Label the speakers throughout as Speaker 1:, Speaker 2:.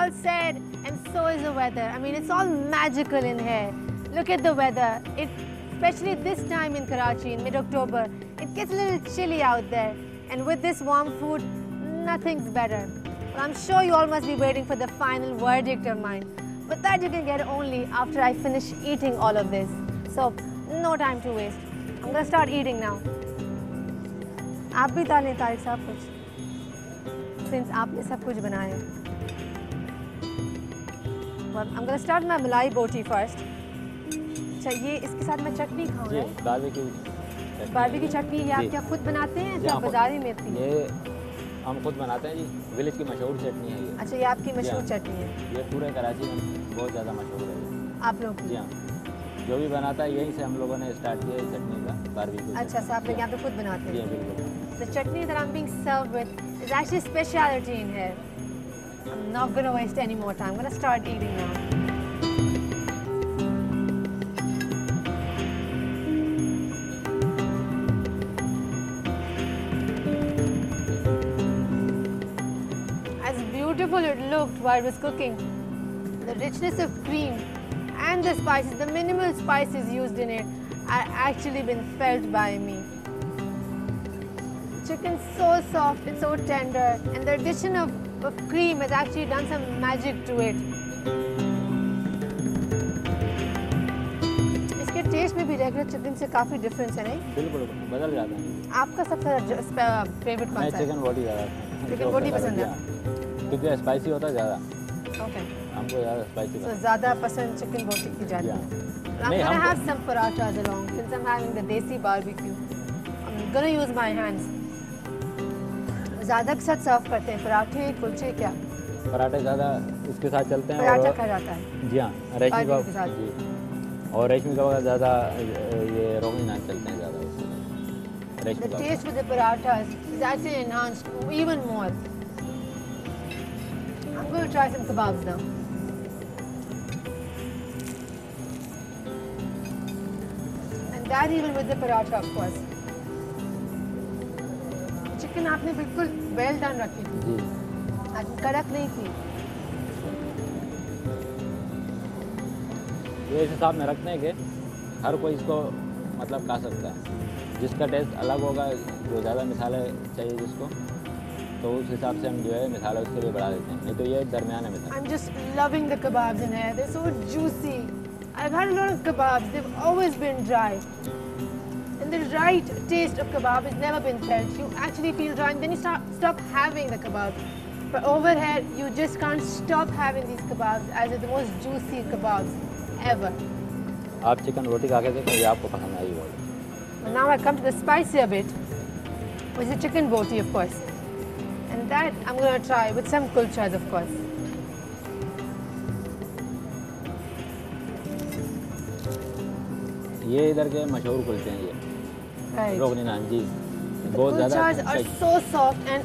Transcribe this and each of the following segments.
Speaker 1: all said, and so is the weather. I mean, it's all magical in here. Look at the weather. Especially this time in Karachi, in mid-October, it gets a little chilly out there. And with this warm food, nothing's better. Well, I'm sure you all must be waiting for the final verdict of mine. But that you can get only after I finish eating all of this. So, no time to waste. I'm going to start eating now. आप भी डालें तारिक साहब कुछ, since आपने सब कुछ बनाया. Well, I'm going to start my malai boti first. अच्छा, ये इसके साथ मैं चटनी खाऊंगा. बारबेक्यू चटनी ये आप क्या खुद बनाते हैं या बाजार में मिलती है?
Speaker 2: ये हम खुद बनाते हैं जी. विलेज की मशहूर चटनी है ये.
Speaker 1: अच्छा, ये आपकी मशहूर चटनी है.
Speaker 2: ये पूरे कराची में बहुत ज़्यादा मशहूर है.
Speaker 1: आप लोग?
Speaker 2: जी हाँ. जो भी बनाता है यहीं से हम लोगों ने स्टार्ट किया है चटनी का बारबेक्यू.
Speaker 1: अच्छा, so आप लोग यहाँ पे खुद बनाते हैं?
Speaker 2: जी बिल्कुल.
Speaker 1: The chutney that I'm being served with is actually a speciality in here. I'm not going to waste any more time. I'm going to start eating now. As beautiful it looked while it was cooking, the richness of cream and the spices, the minimal spices used in it, are actually been felt by me. Chicken's so soft, it's so tender, and the addition of cream has actually done some magic to it. इसके test में भी regular chicken से काफ़ी difference है नहीं?
Speaker 2: बिल्कुल बदल जाता है.
Speaker 1: आपका सबसे फेवरेट कौन सा है?
Speaker 2: चिकन बोटी ज़्यादा.
Speaker 1: चिकन बोटी पसंद है?
Speaker 2: क्योंकि स्पाइसी होता है ज़्यादा.
Speaker 1: Okay.
Speaker 2: हमको ज़्यादा स्पाइसी.
Speaker 1: So ज़्यादा पसंद चिकन बोटी की जाती है. I'm gonna have some parathas along since I'm having the desi barbecue. I'm gonna use my hands. ज़्यादा के साथ सर्व करते हैं पराठे कुलचे क्या?
Speaker 2: पराठे ज़्यादा इसके साथ चलते हैं.
Speaker 1: पराठा खा जाता है.
Speaker 2: जी हाँ, रेशमी कबाब के साथ. जी. और रेशमी कबाब ज़्यादा ये रोगनी नान चलते हैं ज़्यादा.
Speaker 1: The taste with the parathas is actually enhanced even more. I'm going to try some kebabs now. And that even with the paratha, of course. Chicken आपने बिल्कुल वेल डन रखी थी.
Speaker 2: जी.
Speaker 1: कड़क नहीं थी.
Speaker 2: ये इस हिसाब में रखते हैं कि हर कोई इसको मतलब खा सकता है. जिसका टेस्ट अलग होगा, जो ज़्यादा मसाले चाहिए जिसको, तो उस हिसाब से हम जो है मसाला उसके लिए बढ़ा देते हैं. नहीं तो ये दरमियान है मसाला.
Speaker 1: I'm just loving the kebabs in here. They're so juicy. I've had a lot of kebabs. They've always been dry. And the right taste of kebab has never been felt. You actually feel dry and then you stop having the kebab. But over here, you just can't stop having these kebabs as they're the most juicy kebabs ever.
Speaker 2: आप chicken रोटी खा के देखो, ये आपको पसंद आएगी बहुत.
Speaker 1: Well, now I come to the spicier bit, which is the chicken boti, of course. And that I'm going to try with some kulchas, of course.
Speaker 2: ये इधर के मशहूर कुलचे हैं ये.
Speaker 1: Right.
Speaker 2: रोगनी naan ji.
Speaker 1: The kulchas are so soft and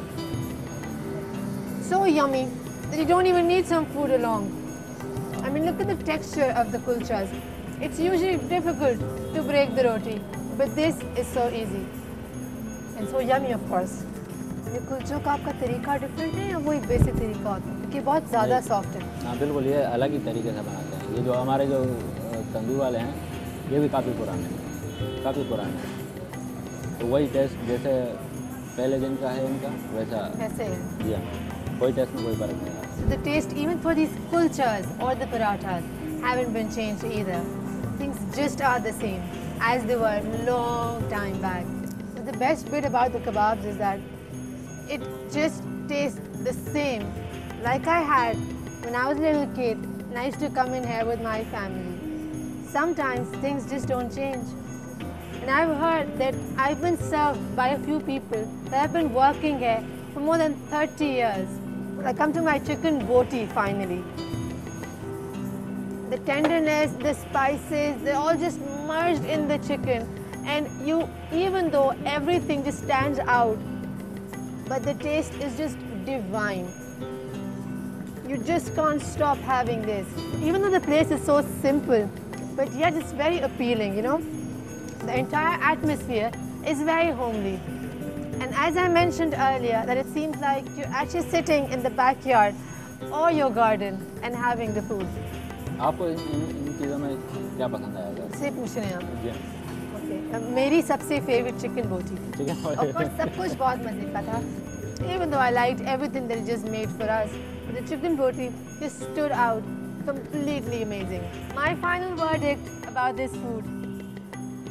Speaker 1: so yummy that you don't even need some food along. I mean, look at the texture of the kulchas. It's usually difficult to break the roti, but this is so easy and so yummy, of course. ये कुलचों का आपका तरीका different है या वही basic तरीका होता है? क्योंकि बहुत ज़्यादा सॉफ्ट है.
Speaker 2: हाँ बिल्कुल, ये अलग ही तरीके से बनाते हैं. ये जो हमारे जो तंदूर वाले हैं, ये भी काफ़ी पुराने हैं. तो वही टेस्ट जैसे पहले दिन का है इनका, वैसा
Speaker 1: ऐसे है.
Speaker 2: जी हाँ, कोई टेस्ट में कोई फर्क नहीं है.
Speaker 1: So the taste even for these kulchas or the parathas haven't been changed either. Things just are the same as they were long time back. But the best bit about the kebabs is that it just tastes the same like I had when I was a little kid and I used to come in here with my family. Sometimes things just don't change. And I've heard that I've been served by a few people that have been working here for more than 30 years. I come to my chicken boti finally. The tenderness, the spices, they're all just merged in the chicken. And even though everything just stands out, but the taste is just divine. You just can't stop having this. Even though the place is so simple, but yet it's very appealing, you know. The entire atmosphere is very homely. And as I mentioned earlier, that it seems like you're actually sitting in the backyard or your garden and having the food.
Speaker 2: आपको इन चीज़ों में क्या पसंद आएगा?
Speaker 1: से पूछ रहे हैं आप?
Speaker 2: जी
Speaker 1: Okay. मेरी सबसे favorite chicken boti.
Speaker 2: Chicken
Speaker 1: Of course, सब कुछ बहुत मजे का था. Even though I liked everything that it just made for us, but the chicken boti just stood out, completely amazing. My final verdict about this food: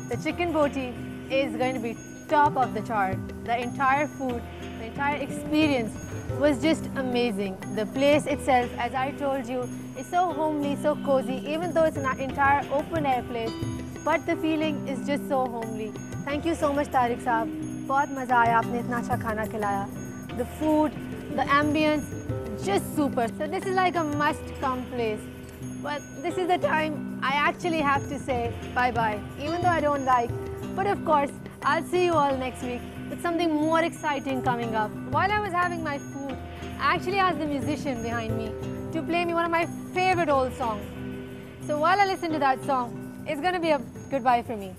Speaker 1: the chicken boti is going to be top of the chart. The entire food, the entire experience was just amazing. The place itself, as I told you, is so homely, so cozy, even though it's an entire open air place, but the feeling is just so homely. Thank you so much, Tariq Saab. बहुत मज़ा आया, आपने इतना अच्छा खाना खिलाया. The food, the ambience, just super. So this is like a must-come place. But this is the time I actually have to say bye-bye, even though I don't like. But of course, I'll see you all next week with something more exciting coming up. While I was having my food, I actually asked the musician behind me to play me one of my favorite old songs. So while I listen to that song, it's going to be a goodbye for me.